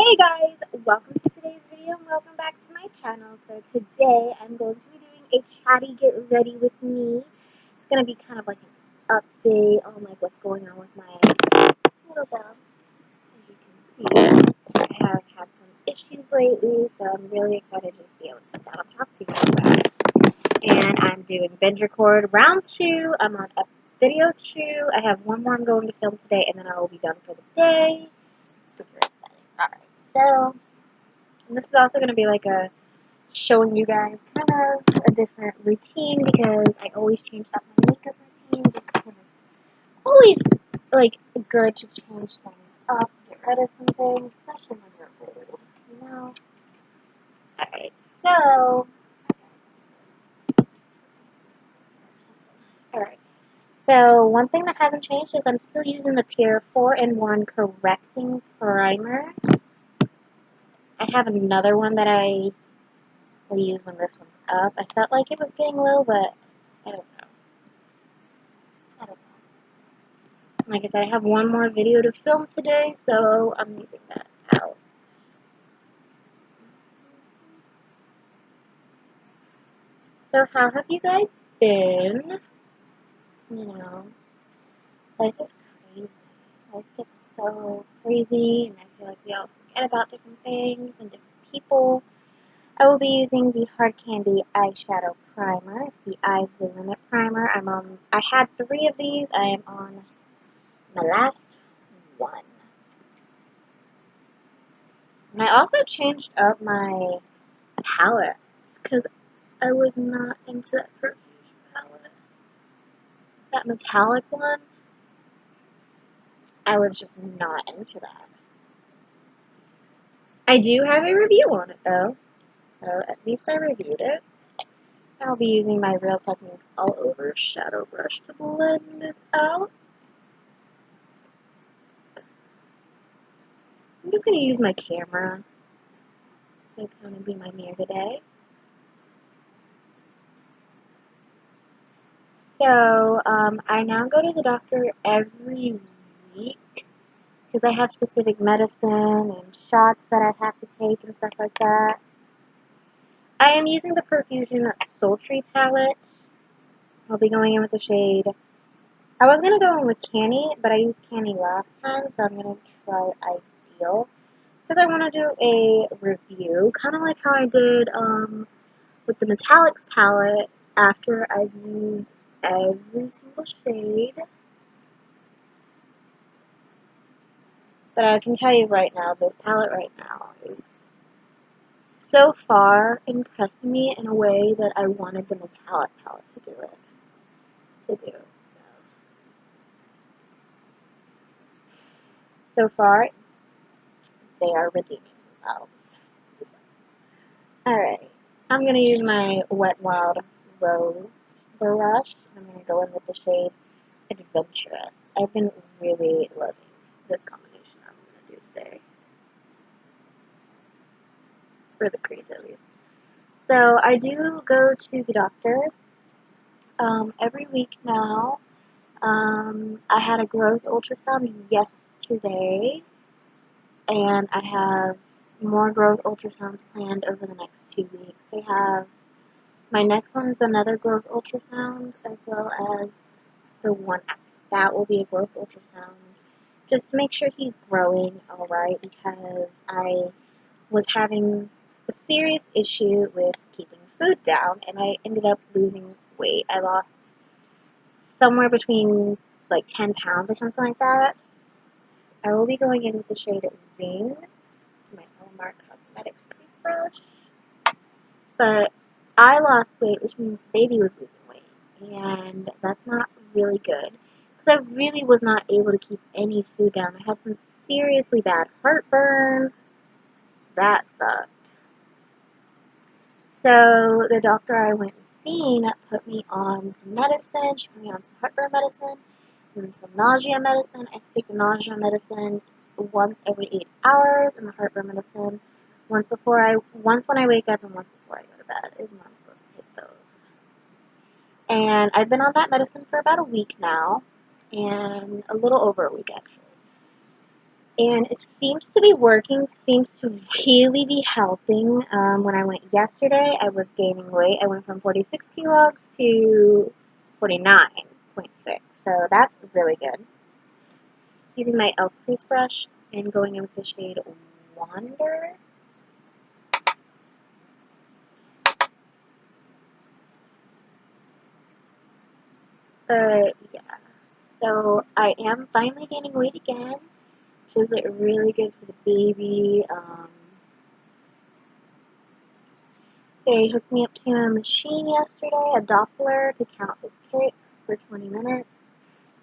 Hey guys, welcome to today's video and welcome back to my channel. So today I'm going to be doing a chatty get ready with me. It's going to be kind of like an update on like what's going on with my little dog. As you can see, I have had some issues lately, so I'm really excited to just be able to sit down and talk to you guys about it. And I'm doing binge record round 2. I'm on video 2. I have one more I'm going to film today and then I will be done for the day. Super exciting. Alright, so and this is also going to be like a showing you guys kind of a different routine because I always change up my makeup routine just because it's always like good to change things up, get rid of some things, especially when you're old, you know? Alright, so alright. So one thing that hasn't changed is I'm still using the Pure 4-in-1 Correcting Primer. I have another one that I will use when this one's up. I felt like it was getting low, but I don't know. Like I said, I have one more video to film today, so I'm leaving that out. So how have you guys been? You know, life is crazy. Life gets so crazy, and I feel like we all forget about different things and different people. I will be using the Hard Candy Eyeshadow Primer. It's the Eyes the Limit Primer. I had 3 of these. I am on my last one. And I also changed up my palette because I was not into that perfume palette. That metallic one, I was just not into that. I do have a review on it though, so at least I reviewed it. I'll be using my Real Techniques All Over Shadow Brush to blend this out. I'm just going to use my camera to kind of be my mirror today. So, I now go to the doctor every week because I have specific medicine and shots that I have to take and stuff like that. I am using the Perfusion Sultry palette. I'll be going in with the shade. I was going to go in with Canny, but I used Canny last time, so I'm going to try Ideal. Because I want to do a review, kind of like how I did with the Metallics palette after I've used every single shade. But I can tell you right now, this palette right now is so far impressing me in a way that I wanted the metallic palette to do it. So far, they are redeeming themselves. Alright, I'm going to use my Wet n Wild Rose brush. I'm going to go in with the shade Adventurous. I've been really loving this combination I'm going to do today. For the crease at least. So I do go to the doctor every week now. I had a growth ultrasound yesterday, and I have more growth ultrasounds planned over the next 2 weeks. My next one is another growth ultrasound, as well as the one after that will be a growth ultrasound, just to make sure he's growing alright, because I was having a serious issue with keeping food down, and I ended up losing weight. I lost somewhere between like 10 pounds or something like that. I will be going in with the shade Zing, my Hallmark Cosmetics crease brush. But I lost weight, which means baby was losing weight, and that's not really good because I really was not able to keep any food down. I had some seriously bad heartburn. That sucked. So the doctor I went and seen put me on some medicine. She put me on some heartburn medicine and some nausea medicine. I take the nausea medicine once every 8 hours, and the heartburn medicine once when I wake up and once before I go to bed is when I'm supposed to take those. And I've been on that medicine for about a week now, and a little over a week actually. And it seems to be working, seems to really be helping. When I went yesterday, I was gaining weight. I went from 46 kilograms to 49.6. So that's really good. Using my e.l.f. crease brush and going in with the shade Wander. Yeah. So I am finally gaining weight again, which is really good for the baby. They hooked me up to a machine yesterday, a Doppler, to count his kicks for 20 minutes.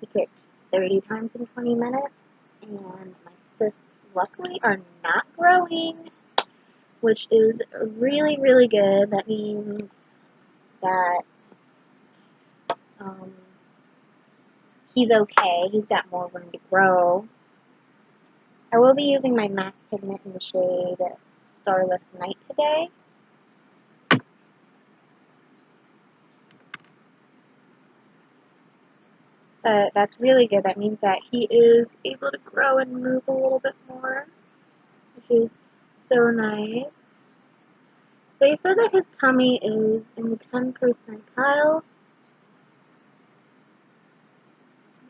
He kicked 30 times in 20 minutes, and my cysts, luckily, are not growing, which is really, really good. That means that um, he's okay. He's got more room to grow. I will be using my MAC pigment in the shade Starless Night today. But that's really good. That means that he is able to grow and move a little bit more, which is so nice. They said that his tummy is in the 10th percentile,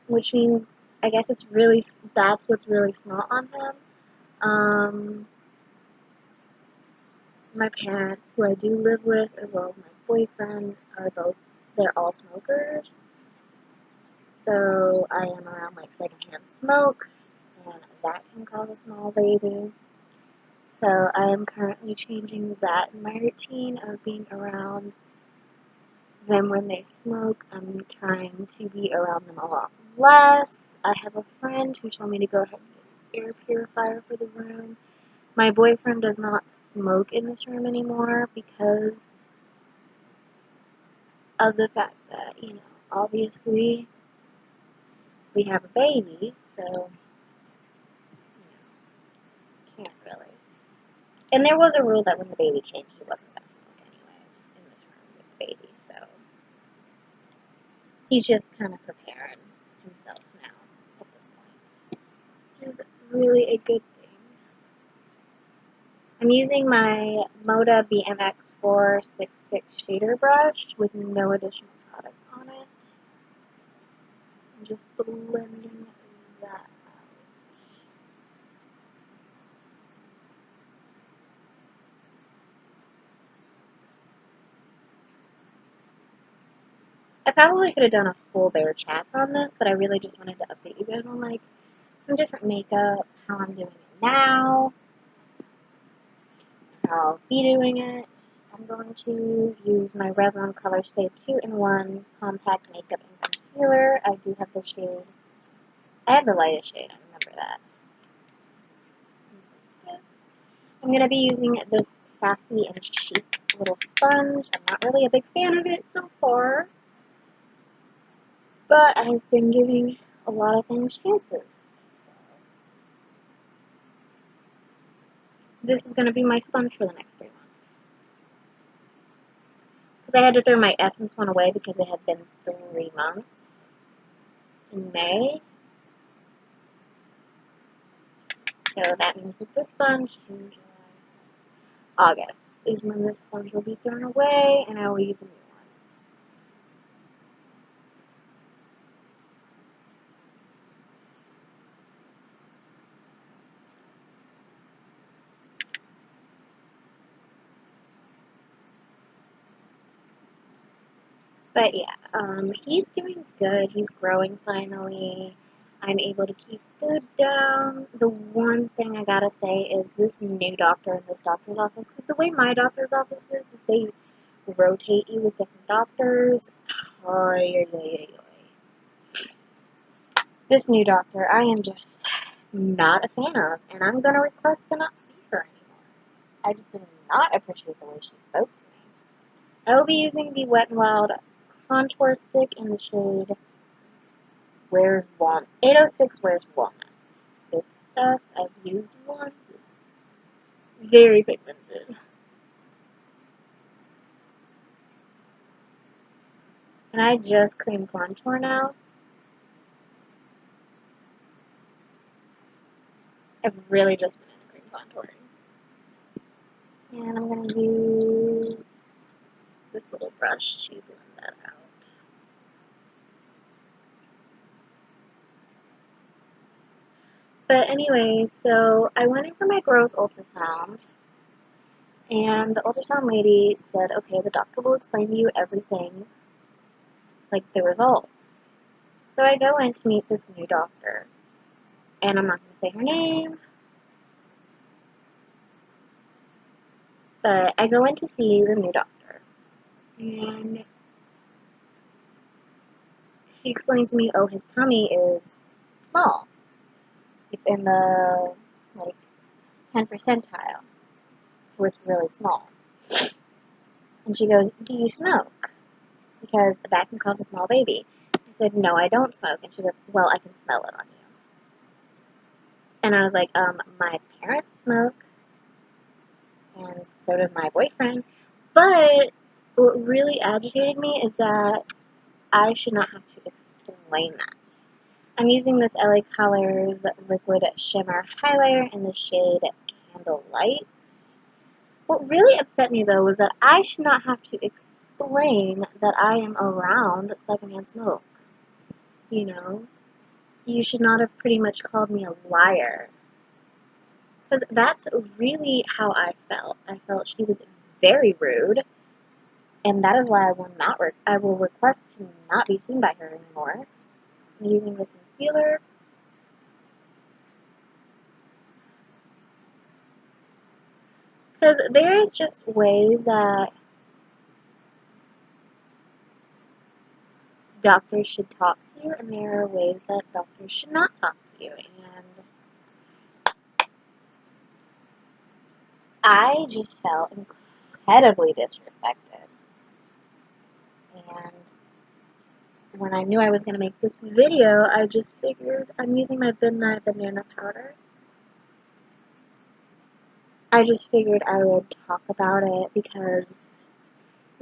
which means I guess that's what's really small on him. My parents, who I do live with, as well as my boyfriend, they're all smokers. So I am around like secondhand smoke, and that can cause a small baby. So I am currently changing that in my routine of being around them when they smoke. I'm trying to be around them a lot less. I have a friend who told me to go ahead and get an air purifier for the room. My boyfriend does not smoke in this room anymore because of the fact that, obviously we have a baby, so, can't really. And there was a rule that when the baby came, he wasn't going to smoke anyways in this room with the baby, so he's just kind of preparing himself now at this point, which is really a good thing. I'm using my Moda BMX 466 shader brush with no additional product on it. I'm just blending that out. I probably could have done a full bare chats on this, but I really just wanted to update you guys on like some different makeup, how I'm doing it now, how I'll be doing it. I'm going to use my Revlon Color Stay 2-in-1 Compact Makeup and Concealer. I do have the shade. I have the lightest shade, I remember that. I'm going to be using this Sassy and Chic little sponge. I'm not really a big fan of it so far, but I've been giving a lot of things chances. So this is going to be my sponge for the next 3 months. Because I had to throw my Essence one away because it had been 3 months in May. So that means with this sponge, June, July, August is when this sponge will be thrown away, and I will use a new one. But yeah, he's doing good. He's growing finally. I'm able to keep food down. The one thing I gotta say is this new doctor in this doctor's office, because the way my doctor's office is they rotate you with different doctors. Oy, oy, oy, oy. This new doctor, I am just not a fan of, and I'm gonna request to not see her anymore. I just did not appreciate the way she spoke to me. I will be using the Wet n Wild contour stick in the shade Where's Walnut. 806 Where's Walnuts. This stuff I've used once. It's very pigmented. And I just cream contour now. I've really just been into cream contouring. And I'm going to use this little brush to blend that out. But anyway, so I went in for my growth ultrasound, and the ultrasound lady said, okay, the doctor will explain to you everything, like the results. So I go in to meet this new doctor, and I'm not going to say her name, but I go in to see the new doctor, and she explains to me, oh, his tummy is small. It's in the, like, 10 percentile, so it's really small. And she goes, do you smoke? Because that can cause a small baby. I said, no, I don't smoke. And she goes, well, I can smell it on you. And I was like, my parents smoke, and so does my boyfriend. But what really agitated me is that I should not have to explain that. I'm using this LA Colors Liquid Shimmer Highlighter in the shade Candlelight. What really upset me, though, was that I should not have to explain that I am around secondhand smoke. You know? You should not have pretty much called me a liar. Because that's really how I felt. I felt she was very rude, and that is why I will request to not be seen by her anymore. I'm using the concealer. Because there's just ways that doctors should talk to you, and there are ways that doctors should not talk to you. And I just felt incredibly disrespected. And when I knew I was going to make this video, I just figured I'm using my Midnight Banana Powder. I just figured I would talk about it because,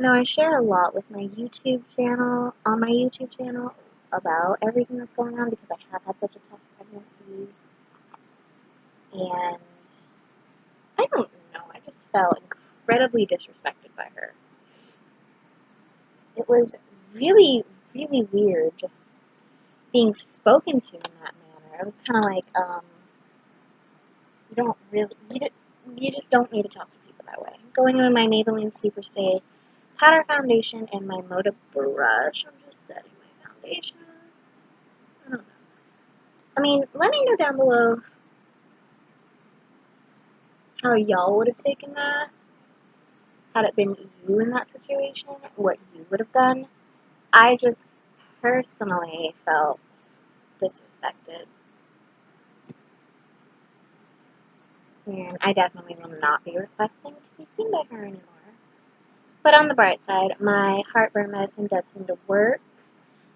I share a lot with my YouTube channel, on my YouTube channel, about everything that's going on because I have had such a tough pregnancy. And I don't know, I just felt incredibly disrespected by her. It was really, really weird just being spoken to in that manner. It was kind of like, you just don't need to talk to people that way. Going in with my Maybelline Superstay powder foundation and my Moda brush. I'm just setting my foundation. I don't know. I mean, let me know down below how y'all would have taken that. Had it been you in that situation, what you would have done. I just personally felt disrespected. And I definitely will not be requesting to be seen by her anymore. But on the bright side, my heartburn medicine does seem to work.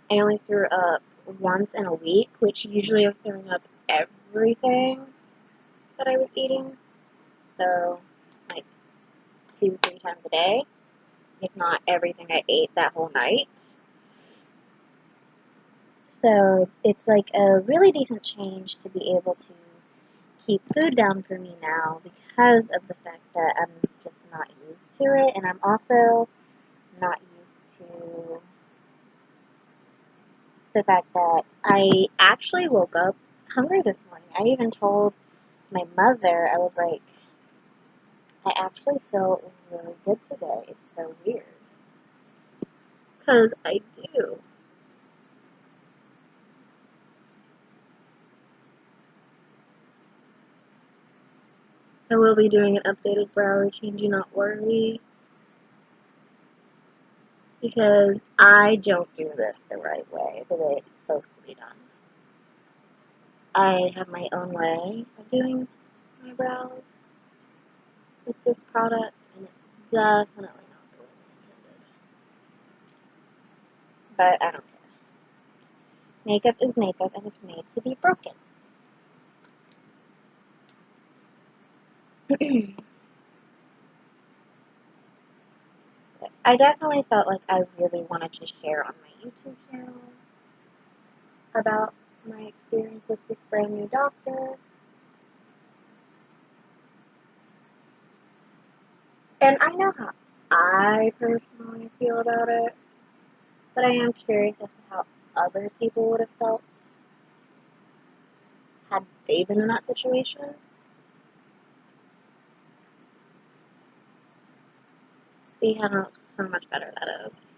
I only threw up once in a week, which usually I was throwing up everything that I was eating. So, like 2-3 times a day, if not everything I ate that whole night. So, it's like a really decent change to be able to keep food down for me now because of the fact that I'm just not used to it, and I'm also not used to the fact that I actually woke up hungry this morning. I even told my mother, I was like, I actually feel really good today. It's so weird. Because I do. I will be doing an updated brow routine, do not worry. Because I don't do this the right way, the way it's supposed to be done. I have my own way of doing my brows with this product, and it's definitely not the way I intended. But I don't care. Makeup is makeup, and it's made to be broken. I definitely felt like I really wanted to share on my YouTube channel about my experience with this brand new doctor. And I know how I personally feel about it, but I am curious as to how other people would have felt had they been in that situation. See how so much better that is.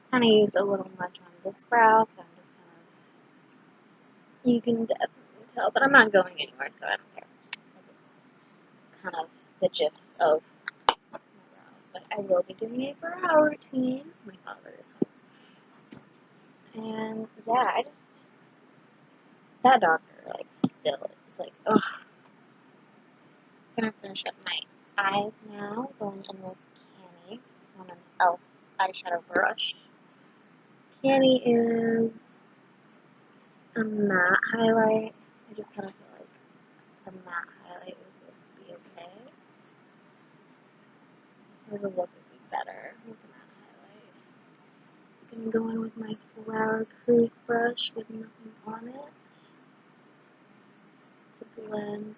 Kind of used a little much on this brow, so I'm just you can definitely tell, but I'm not going anywhere, so I don't care. It's kind of the gist of my brows, but I will be doing a brow routine. My father is home. And yeah, that doctor, like, still is like, ugh. I'm gonna finish up my eyes now, going in with Canny on an e.l.f. eyeshadow brush. Canny is a matte highlight. I just kind of feel like a matte highlight would just be okay. Or the look would be better with a matte highlight. I'm gonna go in with my flower crease brush with nothing on it to blend.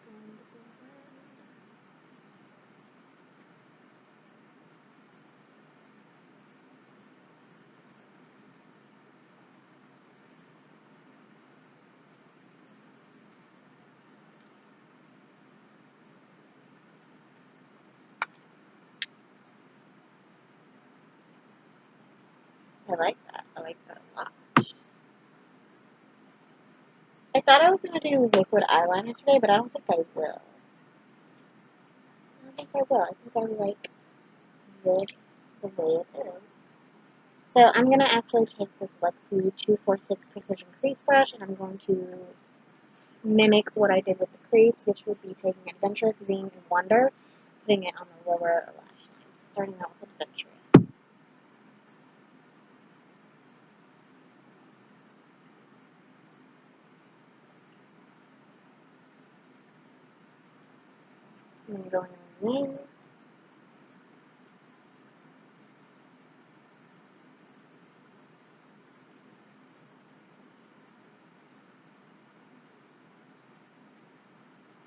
I like that. I like that a lot. I thought I was gonna do liquid eyeliner today, but I don't think I will. I don't think I will. I think I like this the way it is. So I'm going to actually take this Lexi 246 Precision Crease Brush, and I'm going to mimic what I did with the crease, which would be taking Adventurous Zine and Wonder, putting it on the lower lash line. So starting out with Adventurous. And then going in Zine.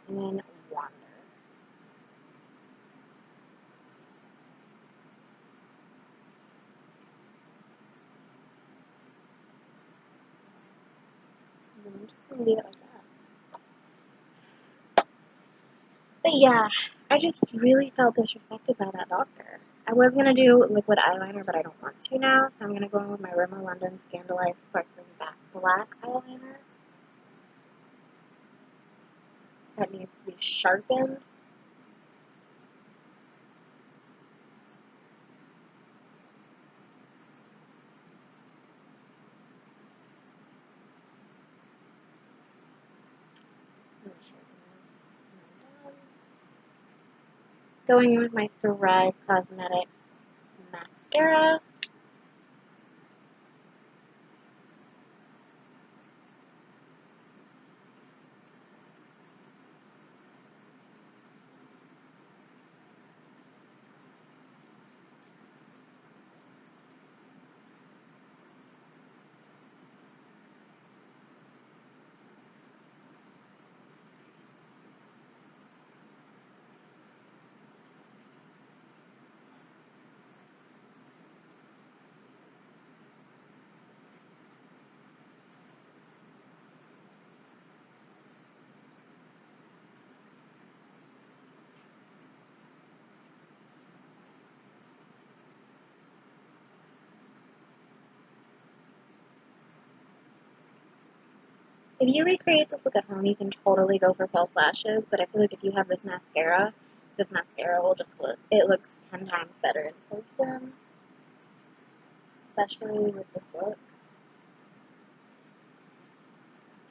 And then Wonder. And then I'm just going to leave it like that. But yeah, I just really felt disrespected by that doctor. I was going to do liquid eyeliner, but I don't want to now, so I'm going to go in with my Rimmel London Scandalized Sparkling Black eyeliner. That needs to be sharpened. Going in with my Thrive Cosmetics mascara. If you recreate this look at home, you can totally go for false lashes, but I feel like if you have this mascara will just look, it looks 10 times better in person, especially with this look.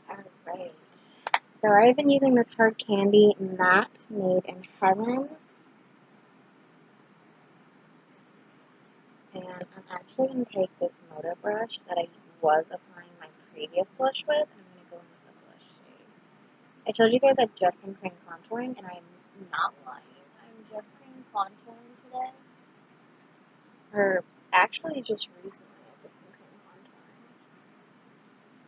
Alright, so I've been using this Hard Candy Matte Made in Heaven, and I'm actually going to take this Moto brush that I was applying my previous blush with, and I'm going to go in with the blush shade. I told you guys I've just been cream contouring, and I'm not lying. I'm just cream contouring today. Or actually just recently I've just been cream contouring.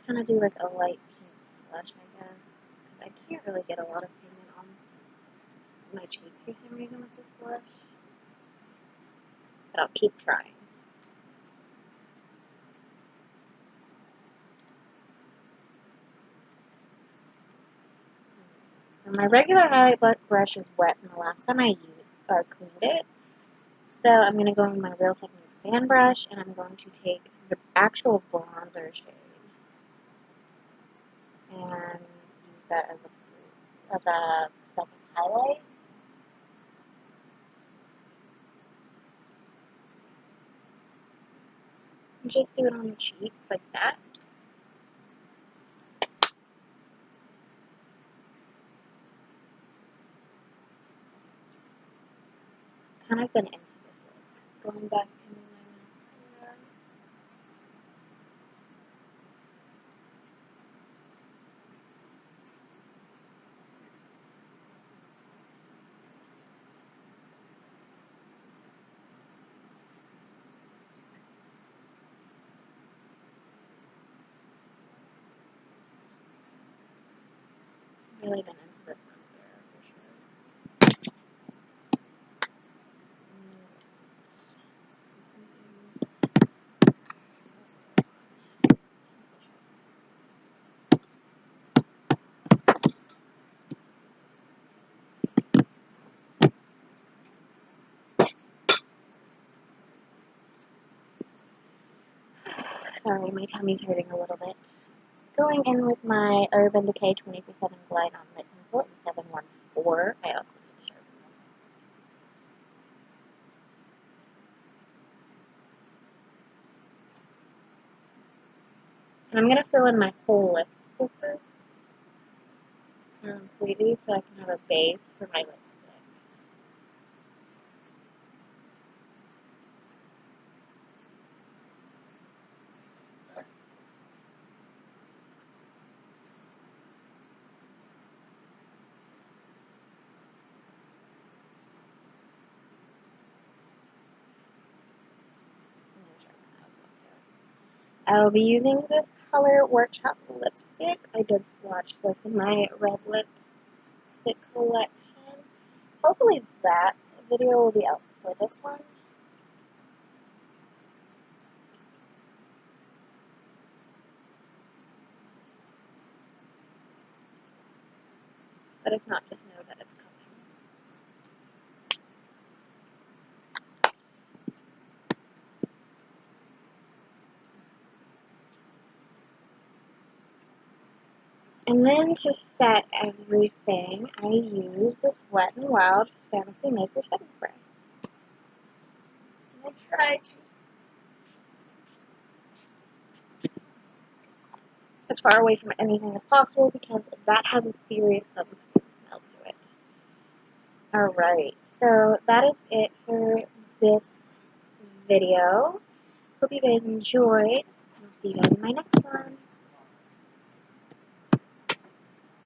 Kind of do like a light pink blush, I guess. Because I can't really get a lot of pigment on my cheeks for some reason with this blush. But I'll keep trying. So my regular highlight brush is wet from the last time I cleaned it. So I'm going to go in with my Real Techniques fan brush, and I'm going to take the actual bronzer shade and use that as a second highlight. And just do it on the cheeks like that. Kind of been into this look. Going back into my mascara. Really been into this mascara for sure. Sorry, my tummy's hurting a little bit. Going in with my Urban Decay 24/7 Glide on Lip Pencil in 714. I also need to sharpen this. And I'm going to fill in my whole lip with this completely so I can have a base for my lipstick. I will be using this color Workshop lipstick. I did swatch this in my red lipstick collection. Hopefully that video will be out for this one. But if not, just know that it's coming. And then to set everything, I use this Wet n Wild Fantasy Maker setting spray. And I try to as far away from anything as possible because that has a serious sunscreen smell to it. Alright, so that is it for this video. Hope you guys enjoyed. I'll see you guys in my next one.